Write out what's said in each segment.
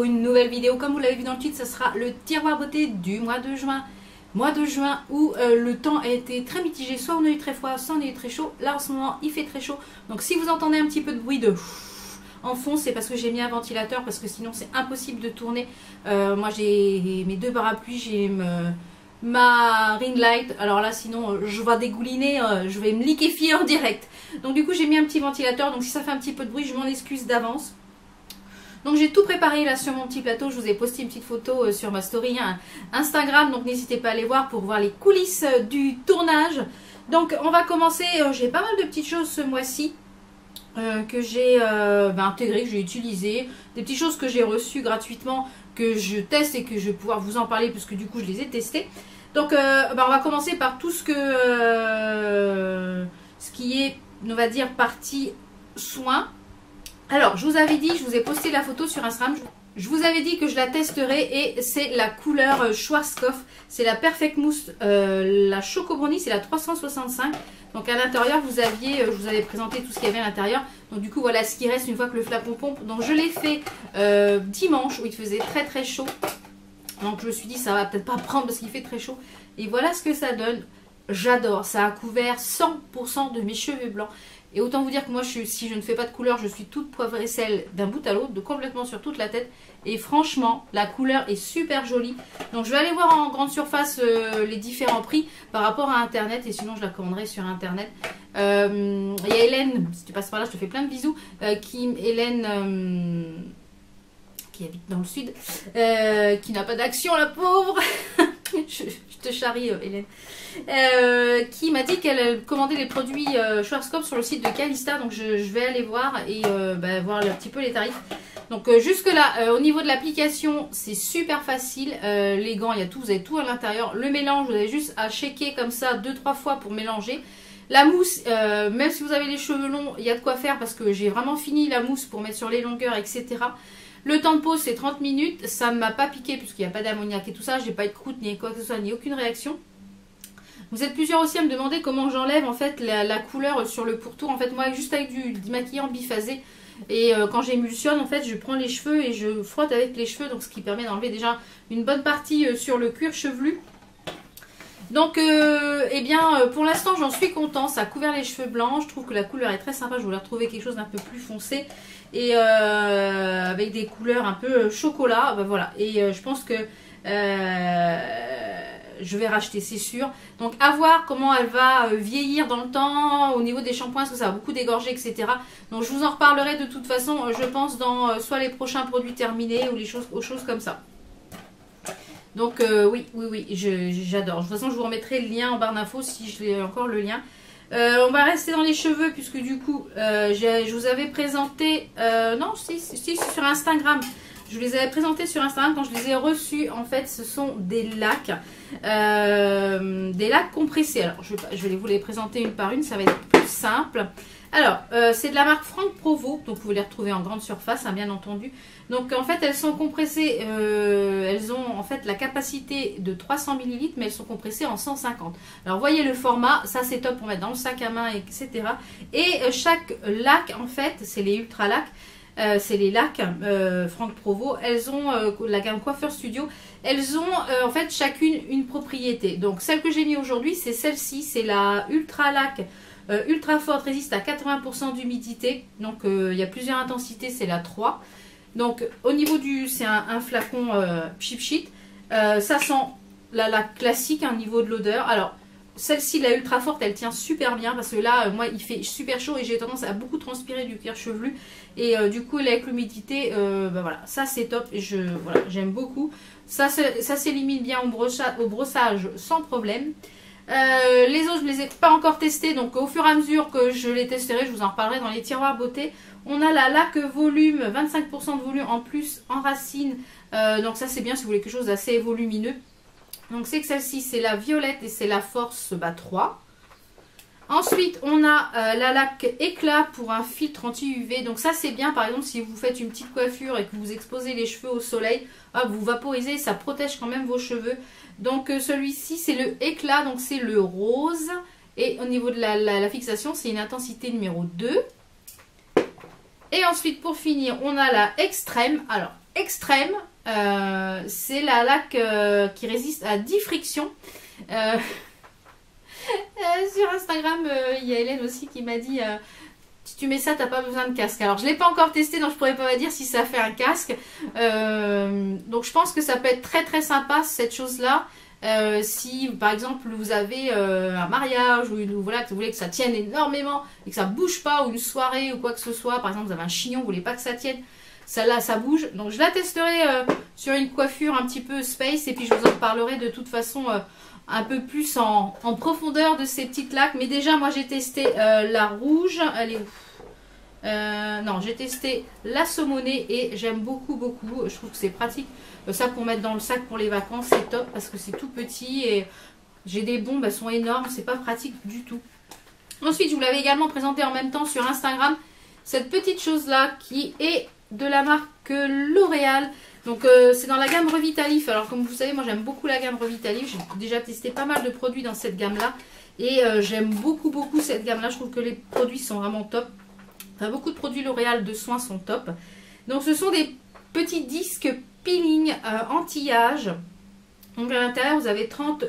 pour une nouvelle vidéo. Comme vous l'avez vu dans le titre, ce sera le tiroir beauté du mois de juin. Mois de juin où le temps a été très mitigé. Soit on a eu très froid, soit on a eu très chaud. Là en ce moment il fait très chaud. Donc si vous entendez un petit peu de bruit de en fond, c'est parce que j'ai mis un ventilateur. Parce que sinon c'est impossible de tourner. Moi j'ai mes deux parapluies, j'ai ma ring light. Alors là sinon je vais dégouliner, je vais me liquéfier en direct. Donc du coup j'ai mis un petit ventilateur. Donc si ça fait un petit peu de bruit, je m'en excuse d'avance. Donc j'ai tout préparé là sur mon petit plateau, je vous ai posté une petite photo sur ma story Instagram, donc n'hésitez pas à aller voir pour voir les coulisses du tournage. Donc on va commencer, j'ai pas mal de petites choses ce mois-ci que j'ai intégrées, que j'ai utilisées, des petites choses que j'ai reçues gratuitement, que je teste et que je vais pouvoir vous en parler puisque du coup je les ai testées. Donc on va commencer par tout ce qui est, on va dire, partie soins. Alors, je vous avais dit, je vous ai posté la photo sur Instagram, je vous avais dit que je la testerai et c'est la couleur Schwarzkopf, c'est la Perfect Mousse, la Choco Brownie, c'est la 365. Donc à l'intérieur, je vous avais présenté tout ce qu'il y avait à l'intérieur. Donc du coup, voilà ce qui reste une fois que le flacon pompe. Donc je l'ai fait dimanche où il faisait très très chaud. Donc je me suis dit, ça va peut-être pas prendre parce qu'il fait très chaud. Et voilà ce que ça donne. J'adore, ça a couvert 100% de mes cheveux blancs. Et autant vous dire que moi, si je ne fais pas de couleur, je suis toute poivre et sel d'un bout à l'autre, de complètement sur toute la tête. Et franchement, la couleur est super jolie. Donc je vais aller voir en grande surface les différents prix par rapport à Internet. Et sinon, je la commanderai sur Internet. Il y a Hélène, si tu passes par là, je te fais plein de bisous. Hélène, qui habite dans le sud, qui n'a pas d'action, la pauvre. je te charrie, Hélène. Qui m'a dit qu'elle commandait les produits Schwarzkopf sur le site de Calista. Donc je vais aller voir et voir un petit peu les tarifs. Donc jusque là, au niveau de l'application, c'est super facile. Les gants, il y a tout, vous avez tout à l'intérieur. Le mélange, vous avez juste à shaker comme ça 2-3 fois pour mélanger. La mousse, même si vous avez les cheveux longs, il y a de quoi faire parce que j'ai vraiment fini la mousse pour mettre sur les longueurs, etc. Le temps de pause c'est 30 minutes. Ça ne m'a pas piqué puisqu'il n'y a pas d'ammoniac et tout ça. J'ai pas eu de croûte ni quoi que ce soit, ni aucune réaction. Vous êtes plusieurs aussi à me demander comment j'enlève en fait la couleur sur le pourtour. En fait moi juste avec du démaquillant biphasé et quand j'émulsionne en fait je prends les cheveux et je frotte avec les cheveux. Donc ce qui permet d'enlever déjà une bonne partie sur le cuir chevelu. Donc pour l'instant j'en suis content. Ça a couvert les cheveux blancs. Je trouve que la couleur est très sympa. Je voulais retrouver quelque chose d'un peu plus foncé. Et avec des couleurs un peu chocolat. Voilà. Et je pense que je vais racheter, c'est sûr. Donc à voir comment elle va vieillir dans le temps au niveau des shampoings, parce que ça va beaucoup dégorger, etc. Donc je vous en reparlerai de toute façon, je pense, dans soit les prochains produits terminés ou les choses comme ça. Donc oui, j'adore. De toute façon, je vous remettrai le lien en barre d'infos si je l'ai encore le lien. On va rester dans les cheveux puisque du coup, je vous avais présenté... non, si, sur Instagram. Je vous les avais présentés sur Instagram quand je les ai reçus. En fait, ce sont des lacs compressés. Alors, je vais vous les présenter une par une. Ça va être plus simple. Alors, c'est de la marque Franck Provo. Donc, vous pouvez les retrouver en grande surface, hein, bien entendu. Donc, en fait, elles sont compressées. Elles ont en fait la capacité de 300 ml, mais elles sont compressées en 150. Alors, voyez le format. Ça, c'est top pour mettre dans le sac à main, etc. Et chaque lac, en fait, c'est les Ultra Lacs. C'est les lacs Franck Provo. Elles ont la gamme Coiffeur Studio. Elles ont en fait chacune une propriété. Donc celle que j'ai mis aujourd'hui, c'est celle-ci. C'est la Ultra Lac Ultra Forte, résiste à 80% d'humidité. Donc il y a plusieurs intensités, c'est la 3. Donc au niveau du... c'est un flacon Cheap Sheet. Ça sent la lac classique, au niveau de l'odeur. Alors celle-ci, la Ultra Forte, elle tient super bien parce que là, moi, il fait super chaud et j'ai tendance à beaucoup transpirer du cuir chevelu. Et du coup, là, avec l'humidité, voilà, ça c'est top. Voilà, j'aime beaucoup. Ça s'élimine bien au brossage sans problème. Les autres, je ne les ai pas encore testés. Donc, au fur et à mesure que je les testerai, je vous en reparlerai dans les tiroirs beauté. On a la lac volume, 25% de volume en plus en racine. Donc, ça, c'est bien si vous voulez quelque chose d'assez volumineux. Donc c'est que celle-ci, c'est la violette et c'est la force 3. Ensuite, on a la lac éclat pour un filtre anti-UV. Donc ça, c'est bien, par exemple, si vous faites une petite coiffure et que vous exposez les cheveux au soleil, hop, vous vaporisez, ça protège quand même vos cheveux. Donc celui-ci, c'est le éclat, donc c'est le rose. Et au niveau de la fixation, c'est une intensité numéro 2. Et ensuite, pour finir, on a la extrême. Alors, extrême. C'est la laque qui résiste à 10 frictions. Sur Instagram, il y a Hélène aussi qui m'a dit si tu mets ça, t'as pas besoin de casque. Alors je l'ai pas encore testé, donc je pourrais pas dire si ça fait un casque. Donc je pense que ça peut être très très sympa cette chose-là. Si par exemple vous avez un mariage ou voilà, que vous voulez que ça tienne énormément et que ça bouge pas, ou une soirée ou quoi que ce soit, par exemple vous avez un chignon, vous voulez pas que ça tienne, celle-là ça bouge. Donc je la testerai sur une coiffure un petit peu space, et puis je vous en parlerai de toute façon un peu plus en profondeur de ces petites laques. Mais déjà moi j'ai testé la rouge, elle est où? Non, j'ai testé la saumonée et j'aime beaucoup beaucoup. Je trouve que c'est pratique. Ça pour mettre dans le sac pour les vacances, c'est top parce que c'est tout petit et j'ai des bombes, elles sont énormes, c'est pas pratique du tout. Ensuite, je vous l'avais également présenté en même temps sur Instagram, cette petite chose là qui est de la marque L'Oréal. Donc c'est dans la gamme Revitalif. Alors comme vous savez, moi j'aime beaucoup la gamme Revitalif. J'ai déjà testé pas mal de produits dans cette gamme là et j'aime beaucoup beaucoup cette gamme là. Je trouve que les produits sont vraiment top. Enfin, beaucoup de produits L'Oréal de soins sont top. Donc ce sont des petits disques peeling anti-âge. Donc à l'intérieur vous avez 30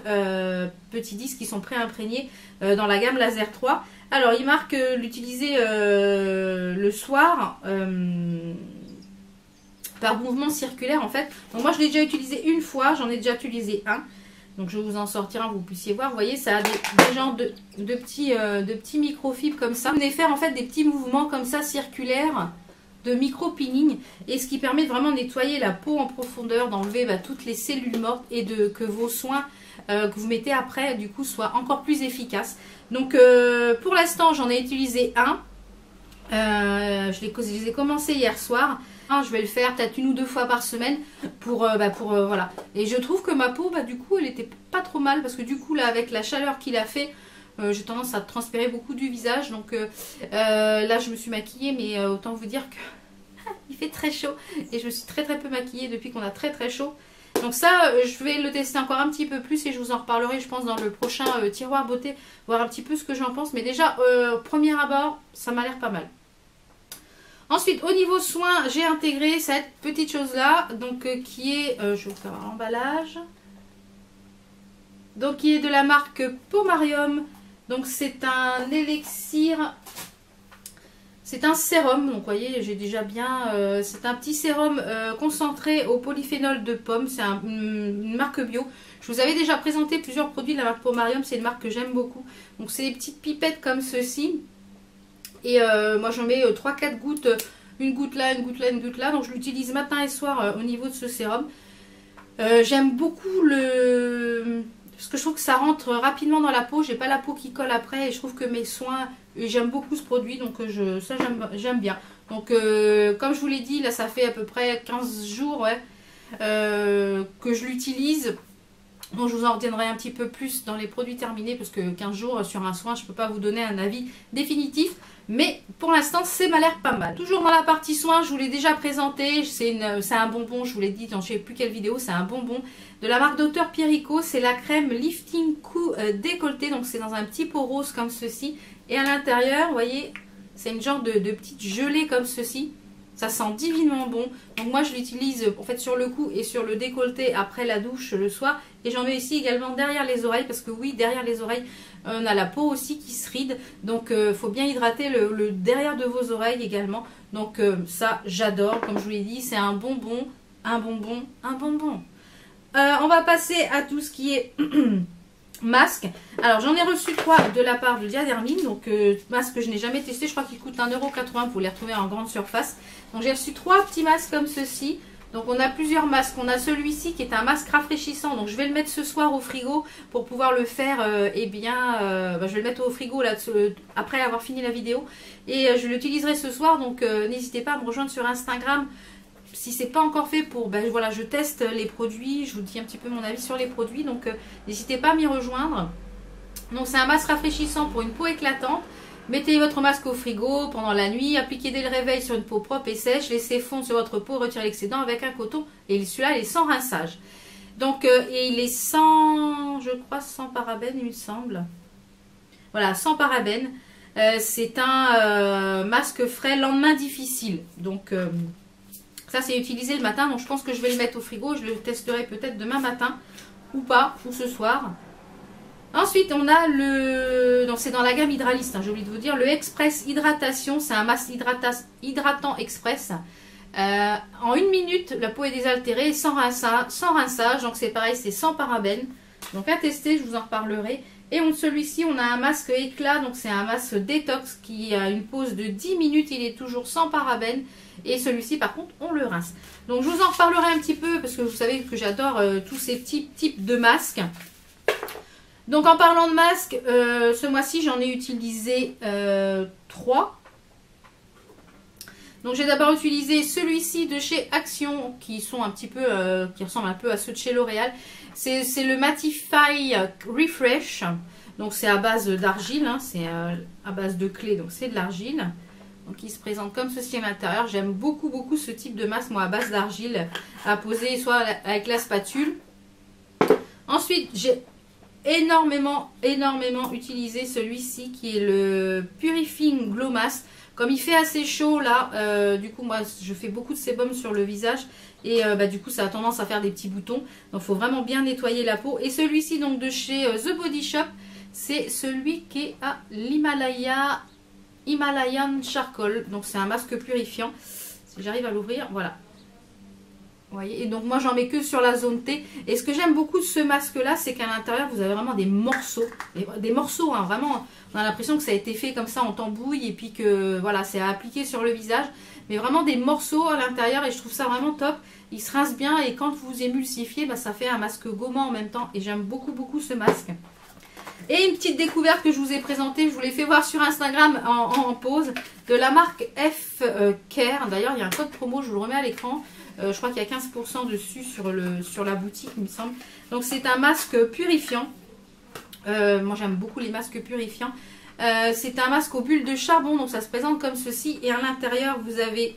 petits disques qui sont pré-imprégnés dans la gamme Laser 3. Alors il marque l'utiliser le soir par mouvement circulaire en fait. Donc moi je l'ai déjà utilisé une fois, j'en ai déjà utilisé un. Donc je vais vous en sortir un, vous puissiez voir. Vous voyez, ça a des genres de petits microfibres comme ça. Vous venez faire en fait des petits mouvements comme ça circulaires de micro-peeling, et ce qui permet de vraiment nettoyer la peau en profondeur, d'enlever toutes les cellules mortes, et que vos soins que vous mettez après du coup soient encore plus efficaces. Donc pour l'instant j'en ai utilisé un. Je les ai commencé hier soir. Je vais le faire peut-être 1 ou 2 fois par semaine pour voilà. Et je trouve que ma peau du coup elle était pas trop mal, parce que du coup là avec la chaleur qu'il a fait, j'ai tendance à transpirer beaucoup du visage. Donc là je me suis maquillée, mais autant vous dire que il fait très chaud et je me suis très peu maquillée depuis qu'on a très chaud. Donc ça je vais le tester encore un petit peu plus et je vous en reparlerai je pense dans le prochain tiroir beauté, voir un petit peu ce que j'en pense. Mais déjà au premier abord ça m'a l'air pas mal. Ensuite au niveau soins, j'ai intégré cette petite chose là, donc qui est, je vais vous faire l'emballage, donc qui est de la marque Pomarium. Donc c'est un élixir, c'est un sérum, donc vous voyez j'ai déjà bien, c'est un petit sérum concentré au polyphénol de pomme. C'est une marque bio. Je vous avais déjà présenté plusieurs produits de la marque Pomarium, c'est une marque que j'aime beaucoup. Donc c'est des petites pipettes comme ceci. Et moi j'en mets 3-4 gouttes, une goutte là, une goutte là, une goutte là. Donc je l'utilise matin et soir au niveau de ce sérum. J'aime beaucoup parce que je trouve que ça rentre rapidement dans la peau. J'ai pas la peau qui colle après et je trouve que mes soins, j'aime beaucoup ce produit. Donc ça j'aime bien. Donc comme je vous l'ai dit, là ça fait à peu près 15 jours ouais, que je l'utilise. Donc je vous en retiendrai un petit peu plus dans les produits terminés, parce que 15 jours sur un soin, je ne peux pas vous donner un avis définitif. Mais pour l'instant, c'est m'a l'air pas mal. Toujours dans la partie soins, je vous l'ai déjà présenté. C'est un bonbon, je vous l'ai dit dans je ne sais plus quelle vidéo. C'est un bonbon de la marque Dr Pierrico. C'est la crème Lifting Cou décolletée. Donc c'est dans un petit pot rose comme ceci. Et à l'intérieur, vous voyez, c'est une genre de petite gelée comme ceci. Ça sent divinement bon. Donc moi je l'utilise en fait sur le cou et sur le décolleté après la douche le soir. Et j'en mets ici également derrière les oreilles, parce que oui, derrière les oreilles, on a la peau aussi qui se ride. Donc il faut bien hydrater le derrière de vos oreilles également. Donc ça j'adore. Comme je vous l'ai dit, c'est un bonbon, un bonbon, un bonbon. On va passer à tout ce qui est... masque. Alors j'en ai reçu 3 de la part de Diadermine. Donc masque que je n'ai jamais testé. Je crois qu'il coûte 1,80 €. Vous les retrouver en grande surface. Donc j'ai reçu 3 petits masques comme ceci. Donc on a plusieurs masques. On a celui-ci qui est un masque rafraîchissant. Donc je vais le mettre ce soir au frigo pour pouvoir le faire. Je vais le mettre au frigo là, après avoir fini la vidéo. Et je l'utiliserai ce soir. Donc n'hésitez pas à me rejoindre sur Instagram. Si c'est pas encore fait pour, voilà, je teste les produits, je vous dis un petit peu mon avis sur les produits, donc n'hésitez pas à m'y rejoindre. Donc c'est un masque rafraîchissant pour une peau éclatante. Mettez votre masque au frigo pendant la nuit, appliquez dès le réveil sur une peau propre et sèche, laissez fondre sur votre peau, retirez l'excédent avec un coton, et celui-là il est sans rinçage. Donc et il est sans, je crois sans parabènes il me semble. Voilà, sans parabènes. C'est un masque frais lendemain difficile. Donc Ça, c'est utilisé le matin, donc je pense que je vais le mettre au frigo. Je le testerai peut-être demain matin ou pas, ou ce soir. Ensuite, on a le... Donc, c'est dans la gamme Hydralist, hein, j'ai oublié de vous dire. Le Express Hydratation, c'est un masque hydratant express. En 1 minute, la peau est désaltérée, sans rinçage. Donc, c'est pareil, c'est sans parabènes. Donc, à tester, je vous en reparlerai. Et celui-ci, on a un masque éclat. Donc, c'est un masque détox qui a une pause de 10 minutes. Il est toujours sans parabènes. Et celui-ci, par contre, on le rince. Donc, je vous en reparlerai un petit peu parce que vous savez que j'adore tous ces petits types de masques. Donc, en parlant de masques, ce mois-ci, j'en ai utilisé 3. Donc, j'ai d'abord utilisé celui-ci de chez Action, qui sont un petit peu, qui ressemble un peu à ceux de chez L'Oréal. C'est le Mattify Refresh. Donc, c'est à base d'argile, hein, c'est à base de clé, donc c'est de l'argile. Donc, il se présente comme ceci à l'intérieur. J'aime beaucoup, beaucoup ce type de masque, moi, à base d'argile, à poser soit avec la spatule. Ensuite, j'ai énormément utilisé celui-ci qui est le Purifying Glow Mask. Comme il fait assez chaud là, du coup moi je fais beaucoup de sébum sur le visage et du coup ça a tendance à faire des petits boutons. Donc il faut vraiment bien nettoyer la peau. Et celui-ci donc de chez The Body Shop, c'est celui qui est à l'Himalayan Charcoal. Donc c'est un masque purifiant. Si j'arrive à l'ouvrir, voilà. Vous voyez, et donc moi j'en mets que sur la zone T. Et ce que j'aime beaucoup de ce masque là, c'est qu'à l'intérieur vous avez vraiment des morceaux. Des morceaux, hein, vraiment. On a l'impression que ça a été fait comme ça en tambouille et puis que voilà, c'est à appliquer sur le visage. Mais vraiment des morceaux à l'intérieur et je trouve ça vraiment top. Il se rince bien et quand vous émulsifiez, ça fait un masque gommant en même temps. Et j'aime beaucoup, beaucoup ce masque. Et une petite découverte que je vous ai présentée, je vous l'ai fait voir sur Instagram en pause, de la marque F Care. D'ailleurs, il y a un code promo, je vous le remets à l'écran. Je crois qu'il y a 15% dessus sur la boutique, il me semble. Donc, c'est un masque purifiant. Moi, j'aime beaucoup les masques purifiants. C'est un masque aux bulles de charbon. Donc, ça se présente comme ceci. Et à l'intérieur, vous avez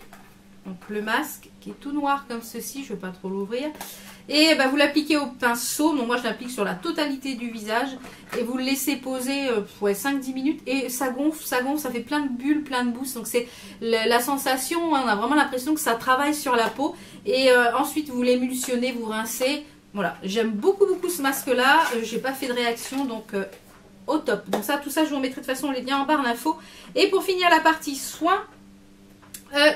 donc, le masque qui est tout noir comme ceci. Je ne vais pas trop l'ouvrir. Et vous l'appliquez au pinceau. Donc, moi, je l'applique sur la totalité du visage. Et vous le laissez poser 5-10 minutes. Et ça gonfle, ça fait plein de bulles, plein de bousses. Donc, c'est la sensation. Hein, on a vraiment l'impression que ça travaille sur la peau. Et ensuite, vous l'émulsionnez, vous rincez. Voilà, j'aime beaucoup, beaucoup ce masque-là. J'ai pas fait de réaction, donc au top. Donc, tout ça, je vous remettrai de toute façon les liens en barre d'infos. Et pour finir la partie soins,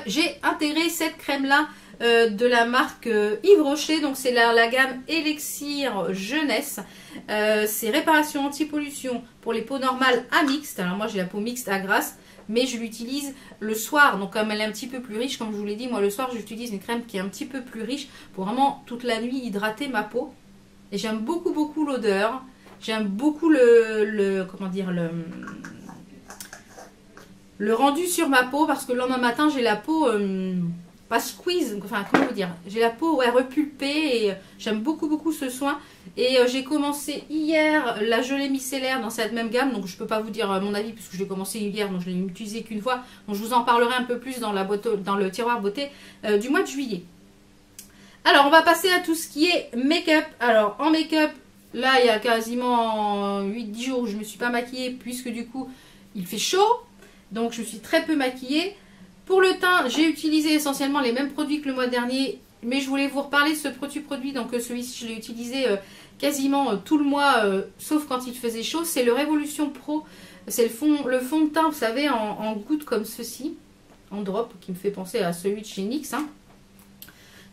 j'ai intégré cette crème-là. De la marque Yves Rocher, donc c'est la gamme Elixir Jeunesse. C'est réparation anti-pollution pour les peaux normales à mixte. Alors moi j'ai la peau mixte à grasse, mais je l'utilise le soir. Donc comme elle est un petit peu plus riche, comme je vous l'ai dit, moi le soir j'utilise une crème qui est un petit peu plus riche pour vraiment toute la nuit hydrater ma peau. Et j'aime beaucoup, beaucoup l'odeur. J'aime beaucoup le rendu sur ma peau parce que le lendemain matin j'ai la peau... pas squeeze, enfin comment vous dire, j'ai la peau repulpée et j'aime beaucoup, beaucoup ce soin. Et j'ai commencé hier la gelée micellaire dans cette même gamme, donc je peux pas vous dire mon avis puisque je l'ai commencé hier, donc je l'ai utilisé qu'une fois. Donc je vous en parlerai un peu plus dans le tiroir beauté du mois de juillet. Alors on va passer à tout ce qui est make-up. Alors en make-up, là il y a quasiment 8-10 jours où je me suis pas maquillée puisque du coup il fait chaud, donc je suis très peu maquillée. Pour le teint, j'ai utilisé essentiellement les mêmes produits que le mois dernier, mais je voulais vous reparler de ce petit produit. Donc celui-ci, je l'ai utilisé quasiment tout le mois, sauf quand il faisait chaud. C'est le Révolution Pro. C'est le fond de teint, vous savez, en gouttes comme ceci, en drop, qui me fait penser à celui de chez NYX. Hein.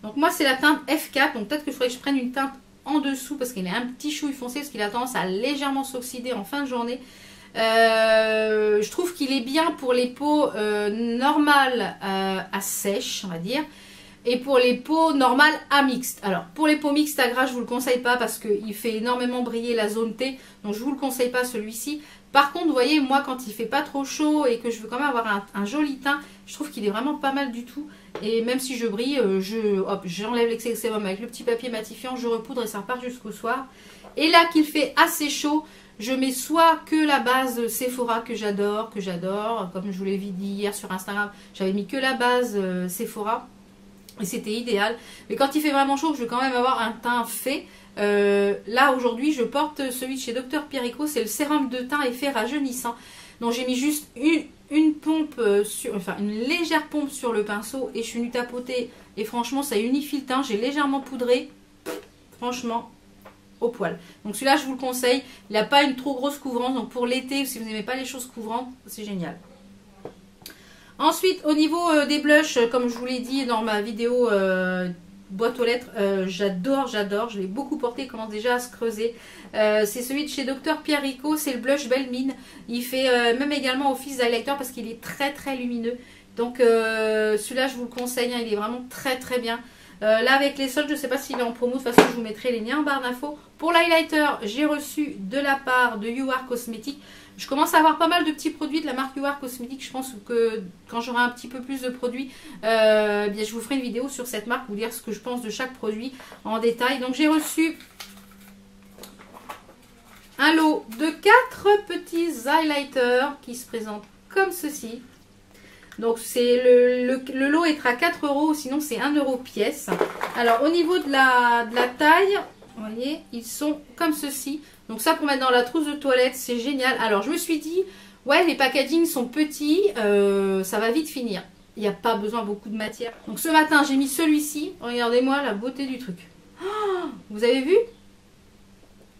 Donc moi, c'est la teinte F4. Donc peut-être que je ferais que je prenne une teinte en dessous, parce qu'il est un petit chouille foncé, parce qu'il a tendance à légèrement s'oxyder en fin de journée. Je trouve qu'il est bien pour les peaux normales à sèche, on va dire, et pour les peaux normales à mixte. Alors pour les peaux mixtes à gras, je vous le conseille pas parce qu'il fait énormément briller la zone T, donc je vous le conseille pas celui-ci. Par contre, vous voyez, moi quand il fait pas trop chaud et que je veux quand même avoir un joli teint, je trouve qu'il est vraiment pas mal du tout. Et même si je brille, j'enlève l'excès de sébum avec le petit papier matifiant, je repoudre et ça repart jusqu'au soir. Et là qu'il fait assez chaud, je mets soit que la base Sephora que j'adore, comme je vous l'ai dit hier sur Instagram, j'avais mis que la base Sephora et c'était idéal. Mais quand il fait vraiment chaud, je veux quand même avoir un teint fait. Là aujourd'hui, je porte celui de chez Dr Pierrico, c'est le sérum de teint effet rajeunissant. Donc j'ai mis juste une pompe, enfin une légère pompe sur le pinceau et je suis venue tapoter. Et franchement, ça unifie le teint. J'ai légèrement poudré. Franchement, au poil. Donc celui-là, je vous le conseille. Il n'a pas une trop grosse couvrance. Donc pour l'été, si vous n'aimez pas les choses couvrantes, c'est génial. Ensuite, au niveau des blushs, comme je vous l'ai dit dans ma vidéo boîte aux lettres, j'adore. Je l'ai beaucoup porté, il commence déjà à se creuser. C'est celui de chez Dr Pierre Rico, c'est le blush Belle Mine. Il fait même également office d'highlighter parce qu'il est très lumineux. Donc celui-là, je vous le conseille, hein, il est vraiment très bien. Là, avec les soldes, je ne sais pas s'il est en promo. De toute façon, je vous mettrai les liens en barre d'infos. Pour l'highlighter, j'ai reçu de la part de You Are Cosmetics. Je commence à avoir pas mal de petits produits de la marque You Are Cosmetics. Je pense que quand j'aurai un petit peu plus de produits, bien, je vous ferai une vidéo sur cette marque, vous dire ce que je pense de chaque produit en détail. Donc j'ai reçu un lot de 4 petits highlighters qui se présentent comme ceci. Donc c'est le lot est à 4 €, sinon c'est 1 € pièce. Alors au niveau de la taille, vous voyez, ils sont comme ceci. Donc ça pour mettre dans la trousse de toilette, c'est génial. Alors je me suis dit, ouais, les packagings sont petits, ça va vite finir. Il n'y a pas besoin beaucoup de matière. Donc ce matin, j'ai mis celui-ci. Regardez-moi la beauté du truc. Oh, vous avez vu?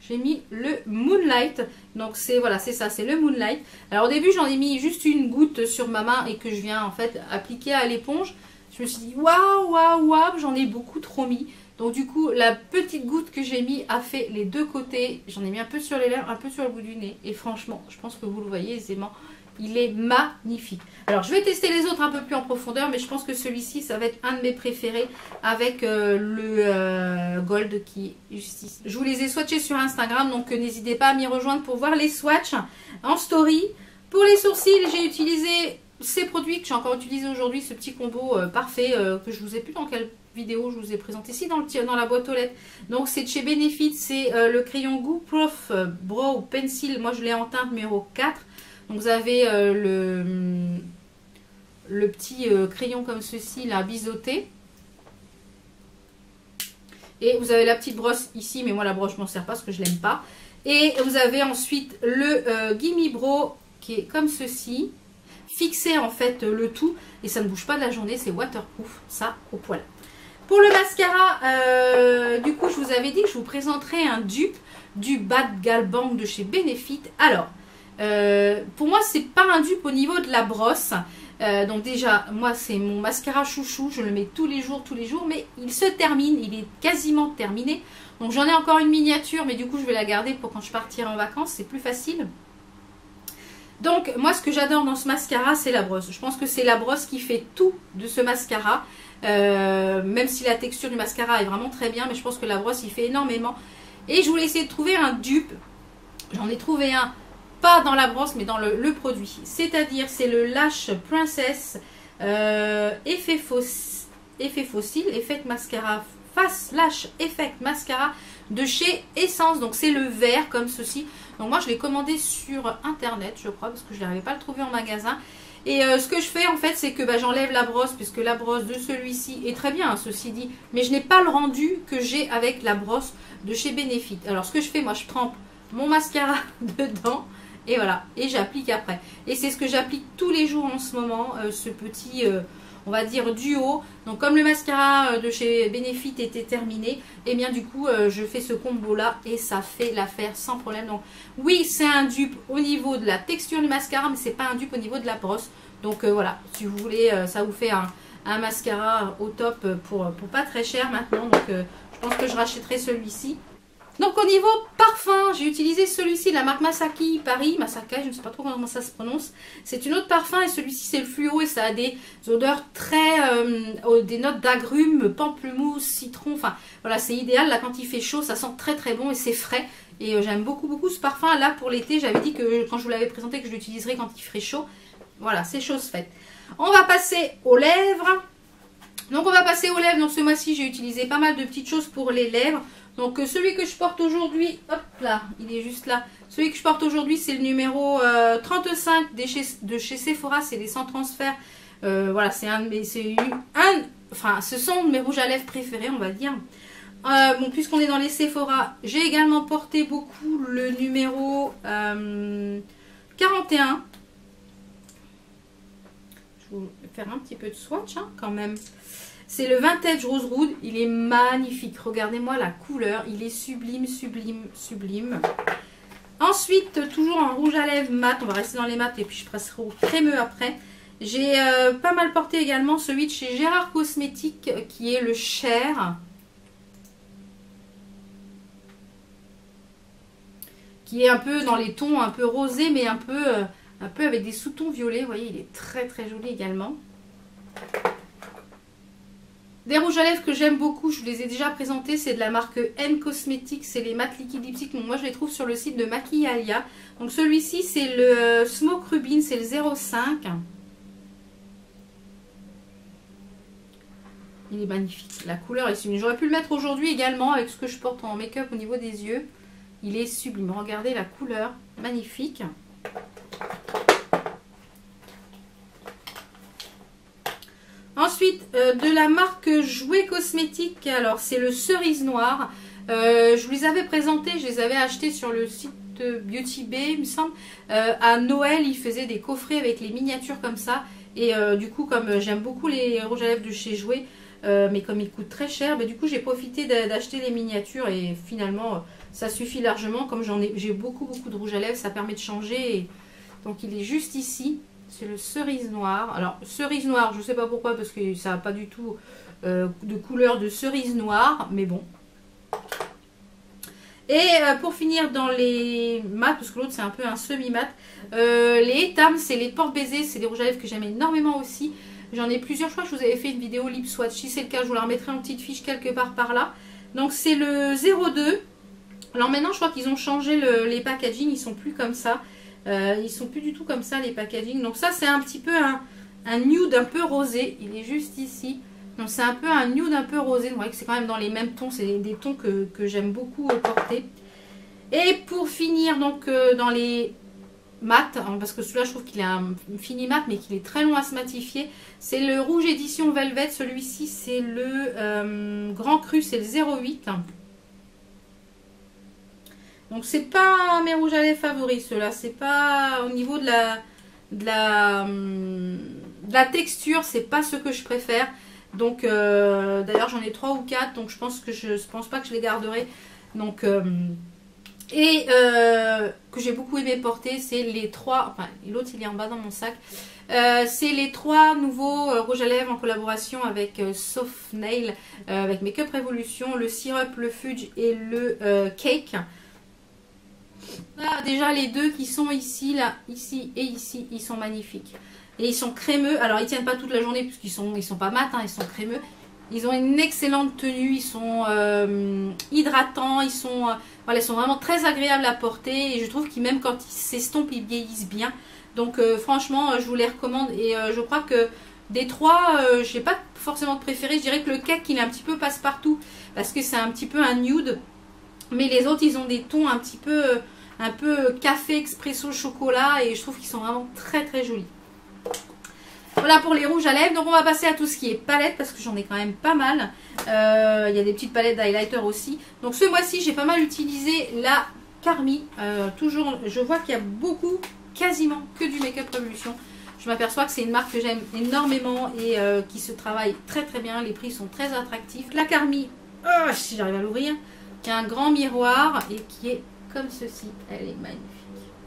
J'ai mis le Moonlight. Donc c'est voilà, c'est ça, c'est le Moonlight. Alors au début, j'en ai mis juste une goutte sur ma main et que je viens en fait appliquer à l'éponge. Je me suis dit, waouh, j'en ai beaucoup trop mis. Donc du coup, la petite goutte que j'ai mis a fait les deux côtés. J'en ai mis un peu sur les lèvres, un peu sur le bout du nez. Et franchement, je pense que vous le voyez aisément. Il est magnifique. Alors, je vais tester les autres un peu plus en profondeur. Mais je pense que celui-ci, ça va être un de mes préférés. Avec le gold qui est juste ici. Je vous les ai swatchés sur Instagram. Donc, n'hésitez pas à m'y rejoindre pour voir les swatchs en story. Pour les sourcils, j'ai utilisé ces produits que j'ai encore utilisé aujourd'hui. Ce petit combo parfait que je vous ai plus dans quelle vidéo je vous ai présenté ici dans la boîte aux lettres. Donc c'est de chez Benefit, c'est le crayon Goo Prof Brow Pencil. Moi je l'ai en teinte numéro 4. Donc vous avez le petit crayon comme ceci là, biseauté. Et vous avez la petite brosse ici, mais moi la brosse je m'en sers pas parce que je l'aime pas. Et vous avez ensuite le Gimme Brow qui est comme ceci. Fixer en fait le tout et ça ne bouge pas de la journée, c'est waterproof, ça au poil. Pour le mascara, du coup, je vous avais dit que je vous présenterai un dupe du Bad Gal Bang de chez Benefit. Alors, pour moi, c'est pas un dupe au niveau de la brosse. Donc déjà, moi, c'est mon mascara chouchou. Je le mets tous les jours, mais il se termine. Il est quasiment terminé. Donc, j'en ai encore une miniature, mais du coup, je vais la garder pour quand je partirai en vacances. C'est plus facile. Donc, moi, ce que j'adore dans ce mascara, c'est la brosse. Je pense que c'est la brosse qui fait tout de ce mascara. Même si la texture du mascara est vraiment très bien, mais je pense que la brosse il fait énormément. Et je voulais essayer de trouver un dupe. J'en ai trouvé un, pas dans la brosse mais dans le produit, c'est-à-dire c'est le Lash Princess effet fossile, effect mascara, face lash effect mascara de chez Essence. Donc c'est le vert comme ceci. Donc moi je l'ai commandé sur internet je crois, parce que je n'arrivais pas à le trouver en magasin. Et ce que je fais en fait, c'est que j'enlève la brosse, puisque la brosse de celui-ci est très bien, hein, ceci dit. Mais je n'ai pas le rendu que j'ai avec la brosse de chez Benefit. Alors ce que je fais, moi je trempe mon mascara dedans, et voilà, et j'applique après. Et c'est ce que j'applique tous les jours en ce moment, ce petit, on va dire, duo. Donc comme le mascara de chez Benefit était terminé, et bien du coup, je fais ce combo-là, et ça fait l'affaire sans problème. Donc oui, c'est un dupe au niveau de la texture du mascara, mais c'est pas un dupe au niveau de la brosse. Donc voilà, si vous voulez, ça vous fait un mascara au top pour pas très cher maintenant. Donc je pense que je rachèterai celui-ci. Donc au niveau parfum, j'ai utilisé celui-ci, la marque Masaki Paris, Masaka, je ne sais pas trop comment ça se prononce. C'est une autre parfum et celui-ci c'est le fluo et ça a des odeurs très, des notes d'agrumes, pamplemousse, citron. Enfin voilà, c'est idéal là quand il fait chaud, ça sent très bon et c'est frais. Et j'aime beaucoup ce parfum là pour l'été. J'avais dit que quand je vous l'avais présenté que je l'utiliserais quand il ferait chaud. Voilà, c'est chose faite. On va passer aux lèvres. Donc on va passer aux lèvres. Donc ce mois-ci j'ai utilisé pas mal de petites choses pour les lèvres. Donc celui que je porte aujourd'hui, hop là, il est juste là. Celui que je porte aujourd'hui, c'est le numéro 35 de chez Sephora, c'est les sans transfert. Voilà, c'est enfin, ce sont mes rouges à lèvres préférés, on va dire. Bon, puisqu'on est dans les Sephora, j'ai également porté beaucoup le numéro 41. vous faire un petit peu de swatch hein, quand même. C'est le Vintage Rose Rouge. Il est magnifique. Regardez-moi la couleur. Il est sublime, sublime, sublime. Ensuite, toujours en rouge à lèvres mat. On va rester dans les mats et puis je passerai au crémeux après. J'ai pas mal porté également celui de chez Gérard Cosmétiques qui est le Cher. Qui est un peu dans les tons un peu rosés mais un peu avec des sous-tons violets. Vous voyez, il est très très joli également. Des rouges à lèvres que j'aime beaucoup, je vous les ai déjà présentés, c'est de la marque N Cosmetics, c'est les mat liquide lipstick. Donc moi je les trouve sur le site de Maquillalia. Donc celui-ci c'est le Smoke Rubin, c'est le 05. Il est magnifique, la couleur est sublime. J'aurais pu le mettre aujourd'hui également avec ce que je porte en make-up au niveau des yeux. Il est sublime, regardez la couleur, magnifique. Ensuite, de la marque Jouet Cosmétique, alors c'est le cerise noir. Je vous les avais présentés, je les avais achetés sur le site Beauty Bay, il me semble. À Noël, ils faisaient des coffrets avec les miniatures comme ça. Et du coup, comme j'aime beaucoup les rouges à lèvres de chez Jouet, mais comme ils coûtent très cher, du coup j'ai profité d'acheter les miniatures et finalement ça suffit largement. Comme j'ai beaucoup de rouge à lèvres, ça permet de changer. Et donc il est juste ici. C'est le cerise noir. Alors, cerise noir, je ne sais pas pourquoi, parce que ça n'a pas du tout de couleur de cerise noire, mais bon. Et pour finir dans les mats, parce que l'autre c'est un peu un semi-mat, les Etam, c'est les porte-baisers, c'est des rouges à lèvres que j'aime énormément aussi. J'en ai plusieurs, je crois que je vous avais fait une vidéo lip swatch. Si c'est le cas, je vous la remettrai en petite fiche quelque part par là. Donc c'est le 02. Alors maintenant, je crois qu'ils ont changé les packaging, ils sont plus comme ça. Ils sont plus du tout comme ça les packaging. Donc ça c'est un petit peu un nude un peu rosé. Il est juste ici. Donc c'est un peu un nude un peu rosé. Vous voyez que c'est quand même dans les mêmes tons. C'est des tons que j'aime beaucoup porter. Et pour finir donc dans les mat, hein, parce que celui-là je trouve qu'il est un fini mat mais qu'il est très long à se matifier. C'est le rouge édition Velvet. Celui-ci c'est le Grand Cru, c'est le 08. Donc c'est pas mes rouges à lèvres favoris ceux-là, c'est pas au niveau de la texture, c'est pas ce que je préfère. Donc d'ailleurs j'en ai 3 ou 4, donc je pense pas que je les garderai. Donc que j'ai beaucoup aimé porter, c'est les 3, enfin l'autre il est en bas dans mon sac. C'est les 3 nouveaux rouges à lèvres en collaboration avec Soft Nail, avec Make Up Revolution, le Syrup, le Fudge et le Cake. Là, déjà les deux qui sont ici, là, ici et ici, ils sont magnifiques. Et ils sont crémeux. Alors ils tiennent pas toute la journée puisqu'ils sont pas mat, hein, ils sont crémeux. Ils ont une excellente tenue, ils sont hydratants, ils sont vraiment très agréables à porter. Et je trouve qu'ils même quand ils s'estompent, ils vieillissent bien. Donc franchement, je vous les recommande. Et je crois que des 3, je n'ai pas forcément de préféré. Je dirais que le cake, il est un petit peu passe-partout parce que c'est un petit peu un nude. Mais les autres, ils ont des tons un peu café, expresso, chocolat. Et je trouve qu'ils sont vraiment très très jolis. Voilà pour les rouges à lèvres. Donc on va passer à tout ce qui est palette parce que j'en ai quand même pas mal. Il y a des petites palettes d'highlighter aussi. Donc ce mois-ci, j'ai pas mal utilisé la Carmi. Toujours, je vois qu'il y a beaucoup, quasiment que du Make Up Revolution. Je m'aperçois que c'est une marque que j'aime énormément et qui se travaille très très bien. Les prix sont très attractifs. La Carmi, si j'arrive à l'ouvrir, qui a un grand miroir et qui est comme ceci. Elle est magnifique.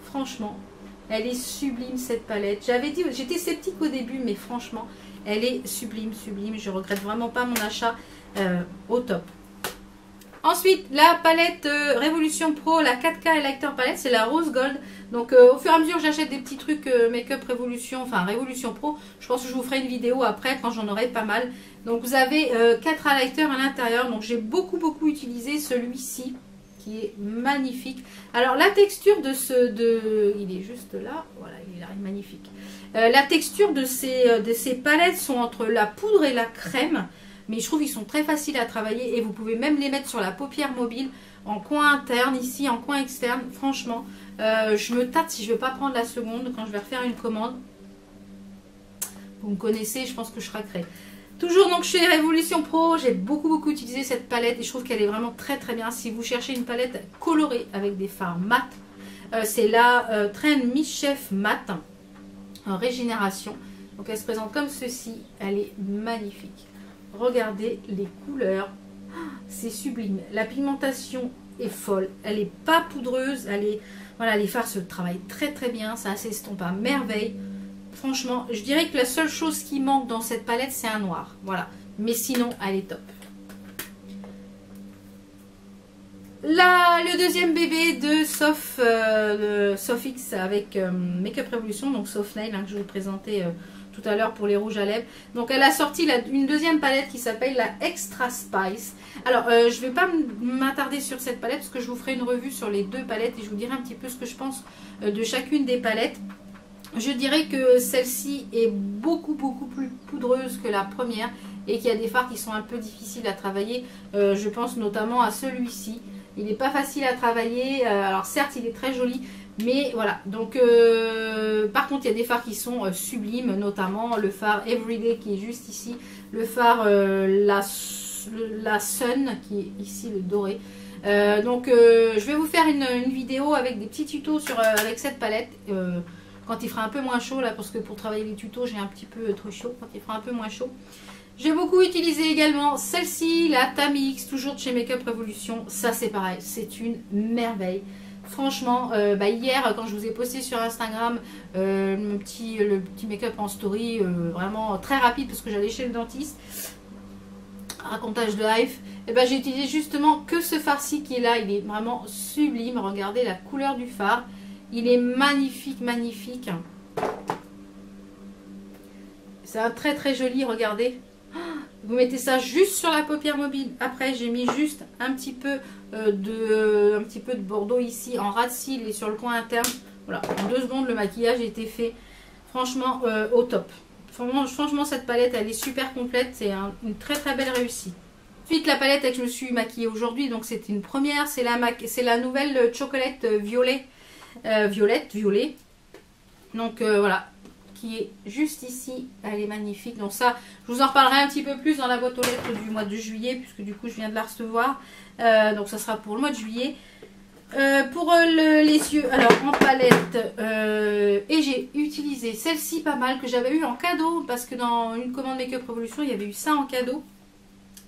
Franchement, elle est sublime cette palette. J'avais dit, j'étais sceptique au début, mais franchement, elle est sublime, sublime. Je regrette vraiment pas mon achat au top. Ensuite, la palette Révolution Pro, la 4K Highlighter Palette, c'est la Rose Gold. Donc au fur et à mesure, j'achète des petits trucs Make-up Révolution, enfin Révolution Pro. Je pense que je vous ferai une vidéo après quand j'en aurai pas mal. Donc vous avez 4 highlighters à l'intérieur. Donc j'ai beaucoup utilisé celui-ci qui est magnifique. Alors la texture il est juste là, voilà, il est magnifique. La texture de ces palettes sont entre la poudre et la crème. Mais je trouve qu'ils sont très faciles à travailler et vous pouvez même les mettre sur la paupière mobile, en coin interne, ici, en coin externe. Franchement, je me tâte si je ne veux pas prendre la seconde quand je vais refaire une commande. Vous me connaissez, je pense que je craquerai. Toujours donc chez Révolution Pro, j'ai beaucoup utilisé cette palette et je trouve qu'elle est vraiment très bien. Si vous cherchez une palette colorée avec des fards mat, c'est la Trend Miss Chef Mat en régénération. Donc elle se présente comme ceci, elle est magnifique. Regardez les couleurs, c'est sublime. La pigmentation est folle, elle n'est pas poudreuse, elle est... Voilà, les fards se travaillent très très bien, ça s'estompe à merveille. Franchement, je dirais que la seule chose qui manque dans cette palette, c'est un noir. Voilà, mais sinon, elle est top. Là, le deuxième bébé de Sofix avec Makeup Revolution, donc Soft Nail, hein, que je vous présentais tout à l'heure pour les rouges à lèvres. Donc elle a sorti une deuxième palette qui s'appelle la Extra Spice. Alors je ne vais pas m'attarder sur cette palette parce que je vous ferai une revue sur les deux palettes et je vous dirai un petit peu ce que je pense de chacune des palettes. Je dirais que celle-ci est beaucoup plus poudreuse que la première et qu'il y a des fards qui sont un peu difficiles à travailler. Je pense notamment à celui-ci. Il n'est pas facile à travailler. Alors certes il est très joli. Mais voilà, donc par contre il y a des fards qui sont sublimes, notamment le fard Everyday qui est juste ici, le fard la Sun qui est ici, le doré. Je vais vous faire une vidéo avec des petits tutos avec cette palette quand il fera un peu moins chaud là, parce que pour travailler les tutos j'ai un petit peu trop chaud, quand il fera un peu moins chaud. J'ai beaucoup utilisé également celle-ci, la Tamix, toujours de chez Makeup Revolution. Ça c'est pareil, c'est une merveille. Franchement, hier quand je vous ai posté sur Instagram le petit make-up en story, vraiment très rapide parce que j'allais chez le dentiste, racontage de life, et j'ai utilisé justement que ce fard-ci qui est là, il est vraiment sublime. Regardez la couleur du fard, il est magnifique, magnifique. C'est un très joli, regardez. Vous mettez ça juste sur la paupière mobile. Après, j'ai mis juste un petit peu de bordeaux ici en ras de cils et sur le coin interne. Voilà, en 2 secondes, le maquillage a été fait. Franchement, au top. Franchement, cette palette, elle est super complète. C'est une très belle réussite. Ensuite, la palette que je me suis maquillée aujourd'hui, donc c'était une première. C'est la nouvelle Chocolate Violet. Violet. Donc voilà. Qui est juste ici, elle est magnifique. Donc ça, je vous en reparlerai un petit peu plus dans la boîte aux lettres du mois de juillet, puisque du coup je viens de la recevoir. Donc ça sera pour le mois de juillet. Pour les yeux, alors en palette, et j'ai utilisé celle-ci pas mal, que j'avais eu en cadeau, parce que dans une commande Makeup Revolution, il y avait eu ça en cadeau.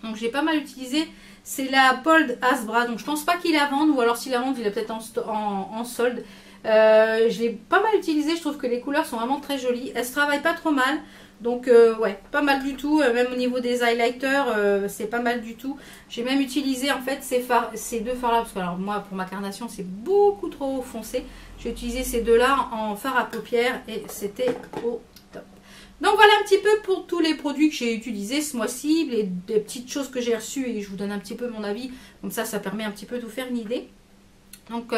Donc j'ai pas mal utilisé. C'est la Bold Asbra, donc je pense pas qu'il la vende, ou alors s'il la vend, il est peut-être en solde. Je l'ai pas mal utilisé, je trouve que les couleurs sont vraiment très jolies. Elles se travaillent pas trop mal, donc ouais, pas mal du tout. Même au niveau des highlighters, c'est pas mal du tout. J'ai même utilisé en fait ces deux fards là, parce que alors moi pour ma carnation c'est beaucoup trop foncé. J'ai utilisé ces deux là en fard à paupières et c'était au top. Donc voilà un petit peu pour tous les produits que j'ai utilisés ce mois-ci, des petites choses que j'ai reçues et je vous donne un petit peu mon avis. Comme ça permet un petit peu de vous faire une idée. Donc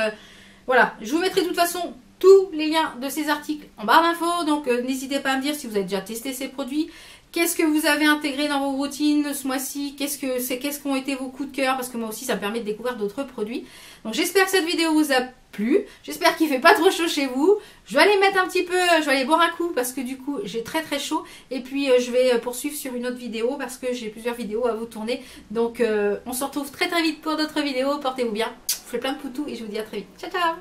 voilà, je vous mettrai de toute façon tous les liens de ces articles en barre d'infos. Donc n'hésitez pas à me dire si vous avez déjà testé ces produits. Qu'est-ce que vous avez intégré dans vos routines ce mois-ci? Qu'est-ce qu'ont été vos coups de cœur? Parce que moi aussi ça me permet de découvrir d'autres produits. Donc j'espère que cette vidéo vous a plu. J'espère qu'il ne fait pas trop chaud chez vous. Je vais aller mettre un petit peu, je vais aller boire un coup parce que du coup j'ai très chaud. Et puis je vais poursuivre sur une autre vidéo parce que j'ai plusieurs vidéos à vous tourner. Donc on se retrouve très vite pour d'autres vidéos. Portez-vous bien. Je vous fais plein de poutous et je vous dis à très vite. Ciao ciao.